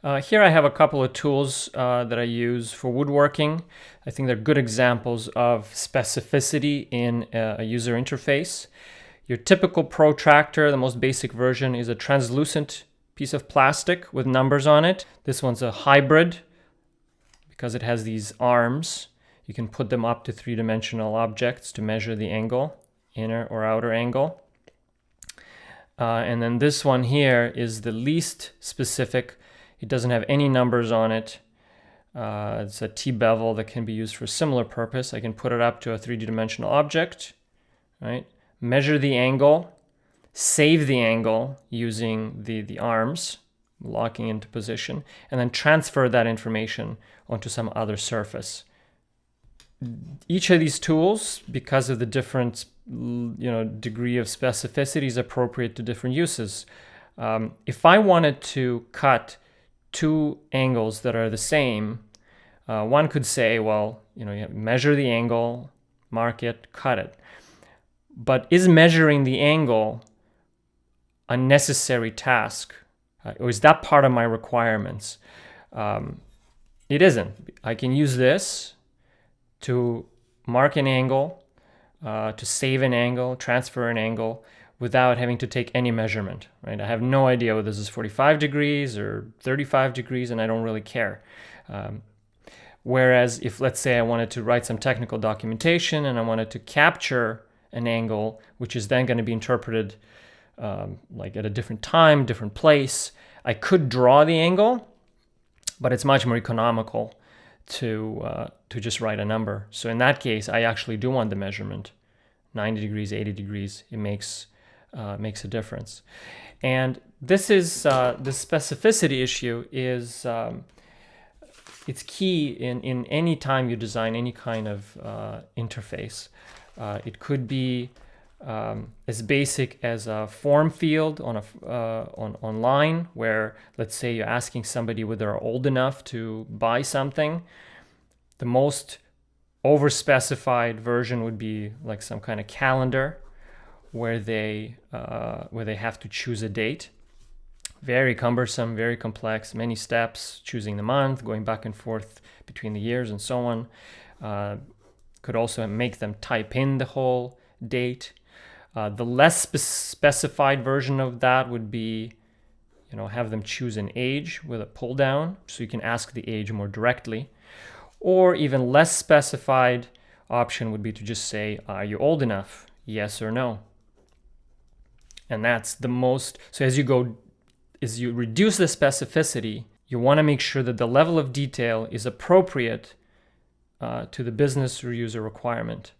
Here I have a couple of tools that I use for woodworking. I think they're good examples of specificity in a user interface. Your typical protractor, the most basic version, is a translucent piece of plastic with numbers on it. This one's a hybrid because it has these arms. You can put them up to three-dimensional objects to measure the angle, inner or outer angle. And then this one here is the least specific. It doesn't have any numbers on it. It's a T-bevel that can be used for a similar purpose. I can put it up to a 3D-dimensional object, right? Measure the angle, save the angle using the arms, locking into position, and then transfer that information onto some other surface. Each of these tools, because of the different degree of specificity, is appropriate to different uses. If I wanted to cut two angles that are the same, one could say, well, you measure the angle, mark it, cut it. But is measuring the angle a necessary task? Or is that part of my requirements? It isn't. I can use this to mark an angle, to save an angle, transfer an angle, without having to take any measurement, right? I have no idea whether this is 45 degrees or 35 degrees, and I don't really care. Whereas if, let's say, I wanted to write some technical documentation and I wanted to capture an angle, which is then going to be interpreted like at a different time, different place, I could draw the angle, but it's much more economical to just write a number. So in that case, I actually do want the measurement. 90 degrees, 80 degrees, it makes a difference. And this is this specificity issue is it's key in any time you design any kind of interface. It could be as basic as a form field on online, where, let's say, you're asking somebody whether they're old enough to buy something. The most over-specified version would be like some kind of calendar where they have to choose a date. Very cumbersome, very complex, many steps, choosing the month, going back and forth between the years and so on. Could also make them type in the whole date. The less specified version of that would be, have them choose an age with a pull down, so you can ask the age more directly. Or even less specified option would be to just say, are you old enough? Yes or no. And that's the most, so as you reduce the specificity, you want to make sure that the level of detail is appropriate to the business or user requirement.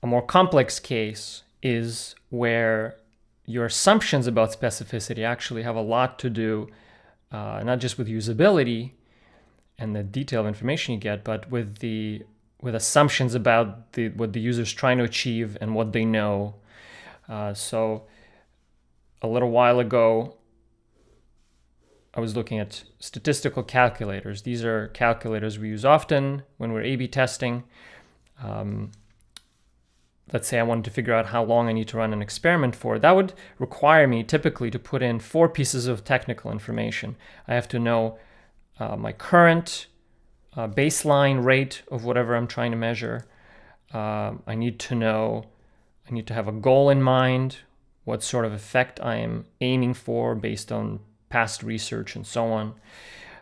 A more complex case is where your assumptions about specificity actually have a lot to do, not just with usability and the detailed information you get, but with assumptions about what the user's trying to achieve and what they know. So a little while ago, I was looking at statistical calculators. These are calculators we use often when we're A/B testing. Let's say I wanted to figure out how long I need to run an experiment for. That would require me typically to put in 4 pieces of technical information. I have to know my current baseline rate of whatever I'm trying to measure. I need to have a goal in mind, what sort of effect I am aiming for based on past research and so on.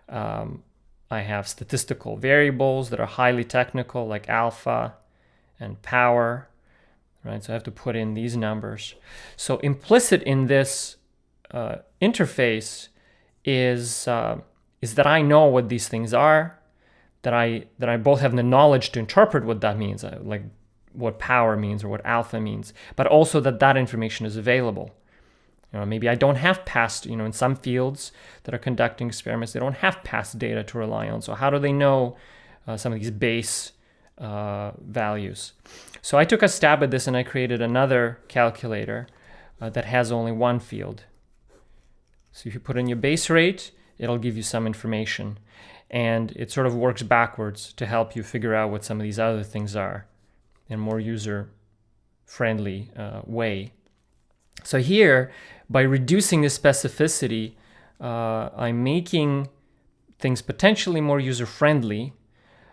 I have statistical variables that are highly technical, like alpha and power, right? So I have to put in these numbers. So implicit in this interface is that I know what these things are, that I both have the knowledge to interpret what that means, like what power means or what alpha means, but also that information is available. Maybe I don't have past, in some fields that are conducting experiments, they don't have past data to rely on. So how do they know some of these base values? So I took a stab at this and I created another calculator that has only one field. So if you put in your base rate, it'll give you some information. And it sort of works backwards to help you figure out what some of these other things are in a more user-friendly way. So here, by reducing the specificity, I'm making things potentially more user-friendly,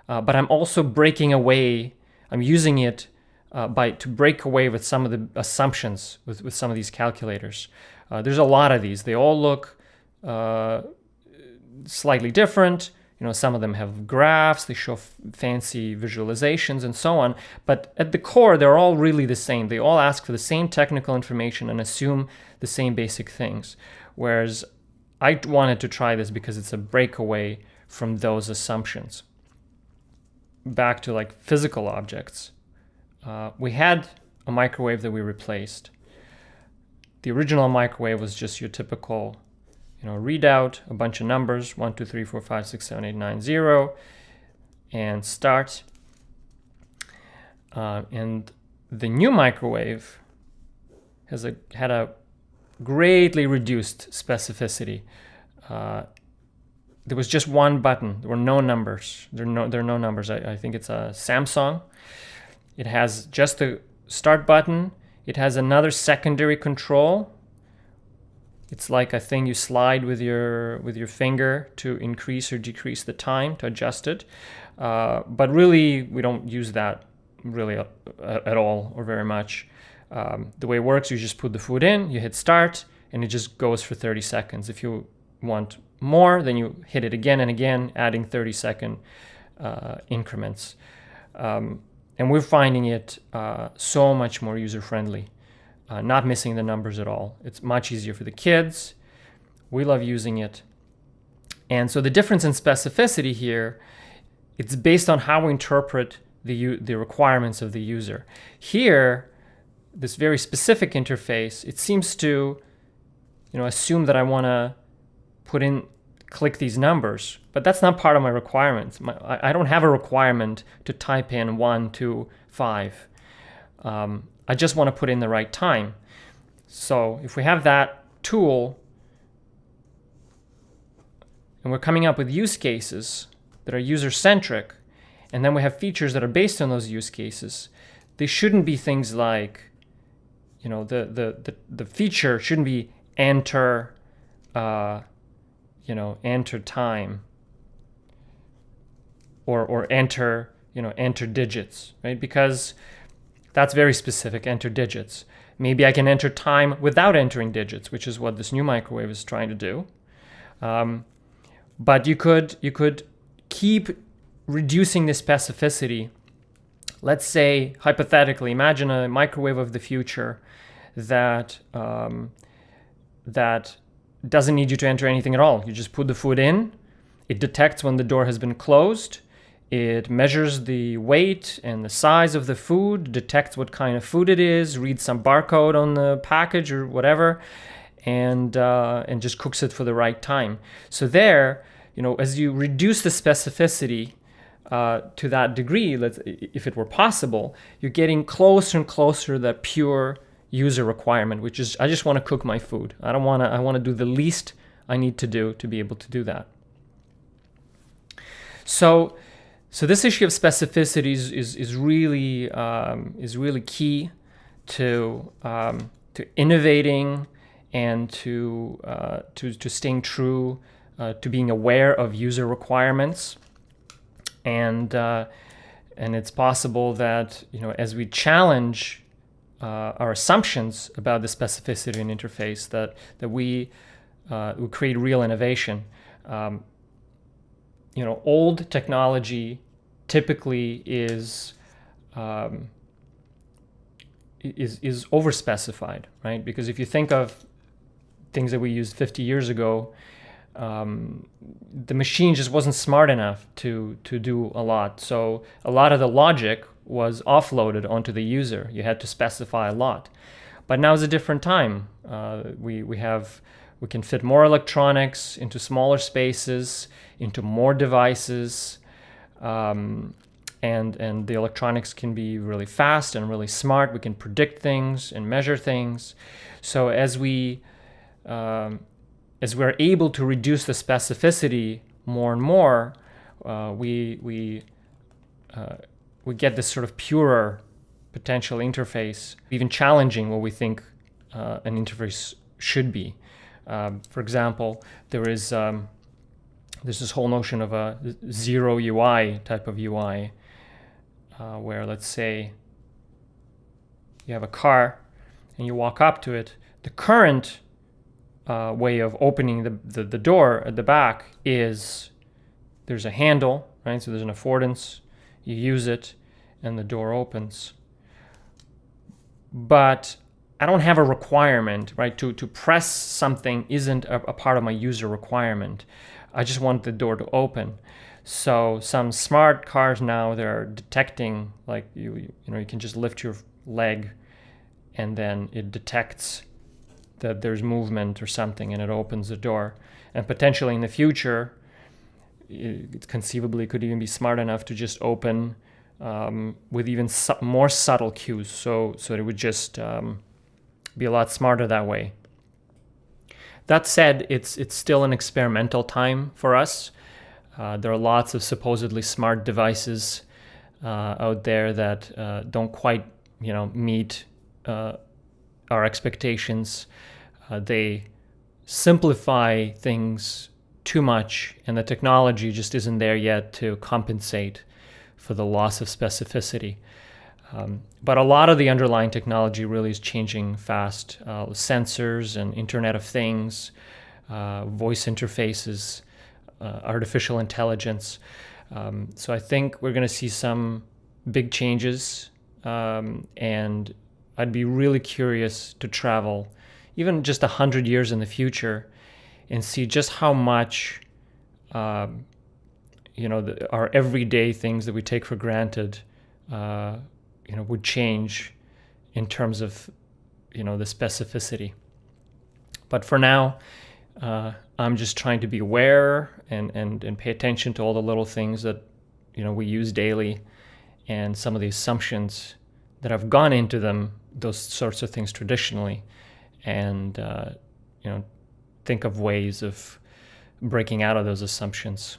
but I'm also breaking away. I'm using it to break away with some of the assumptions with some of these calculators. There's a lot of these. They all look slightly different. Some of them have graphs, they show fancy visualizations and so on, but at the core, they're all really the same. They all ask for the same technical information and assume the same basic things. Whereas I wanted to try this because it's a breakaway from those assumptions. Back to like physical objects. We had a microwave that we replaced. The original microwave was just your typical readout, a bunch of numbers, 1, 2, 3, 4, 5, 6, 7, 8, 9, 0, and start. And the new microwave had a greatly reduced specificity. There was just one button. There were no numbers. There are no numbers. I think it's a Samsung. It has just the start button. It has another secondary control. It's like a thing you slide with your finger to increase or decrease the time, to adjust it. But really, we don't use that really at all or very much. The way it works, you just put the food in, you hit start, and it just goes for 30 seconds. If you want more, then you hit it again and again, adding 30-second increments. And we're finding it so much more user-friendly. Not missing the numbers at all. It's much easier for the kids. We love using it. And so the difference in specificity here, it's based on how we interpret the requirements of the user. Here, this very specific interface, it seems to assume that I want to click these numbers, but that's not part of my requirements. I don't have a requirement to type in 1, 2, 5. I just want to put in the right time. So if we have that tool and we're coming up with use cases that are user-centric, and then we have features that are based on those use cases, they shouldn't be things like, the feature shouldn't be enter time or enter digits, right? Because that's very specific, enter digits. Maybe I can enter time without entering digits, which is what this new microwave is trying to do. But you could keep reducing the specificity. Let's say, hypothetically, imagine a microwave of the future that doesn't need you to enter anything at all. You just put the food in, it detects when the door has been closed, it measures the weight and the size of the food, detects what kind of food it is, reads some barcode on the package or whatever, and just cooks it for the right time. So there, as you reduce the specificity to that degree, if it were possible, you're getting closer and closer to that pure user requirement, which is I just want to cook my food. I want to do the least I need to do to be able to do that. So this issue of specificity is really key to innovating and to staying true to being aware of user requirements, and it's possible that as we challenge our assumptions about the specificity in interface, that we create real innovation. Old technology typically is overspecified, right? Because if you think of things that we used 50 years ago, the machine just wasn't smart enough to do a lot. So a lot of the logic was offloaded onto the user. You had to specify a lot. But now is a different time. We can fit more electronics into smaller spaces, into more devices, and the electronics can be really fast and really smart. We can predict things and measure things. So as we're able to reduce the specificity more and more, we get this sort of purer potential interface, even challenging what we think an interface should be. For example, there is there's this whole notion of a zero UI type of UI, where let's say you have a car and you walk up to it. The current way of opening the door at the back is there's a handle, right? So there's an affordance, you use it, and the door opens. But I don't have a requirement, right? To press something isn't a part of my user requirement. I just want the door to open. So some smart cars now, they're detecting, like you can just lift your leg and then it detects that there's movement or something and it opens the door. And potentially in the future, it conceivably could even be smart enough to just open with even more subtle cues. So it would just be a lot smarter that way. That said, it's still an experimental time for us. There are lots of supposedly smart devices out there that don't quite, meet our expectations. They simplify things too much, and the technology just isn't there yet to compensate for the loss of specificity. But a lot of the underlying technology really is changing fast. Sensors and Internet of Things, voice interfaces, artificial intelligence. So I think we're going to see some big changes, and I'd be really curious to travel even just 100 years in the future and see just how much our everyday things that we take for granted would change in terms of the specificity. But for now, I'm just trying to be aware and pay attention to all the little things that we use daily, and some of the assumptions that have gone into them, those sorts of things traditionally, and think of ways of breaking out of those assumptions.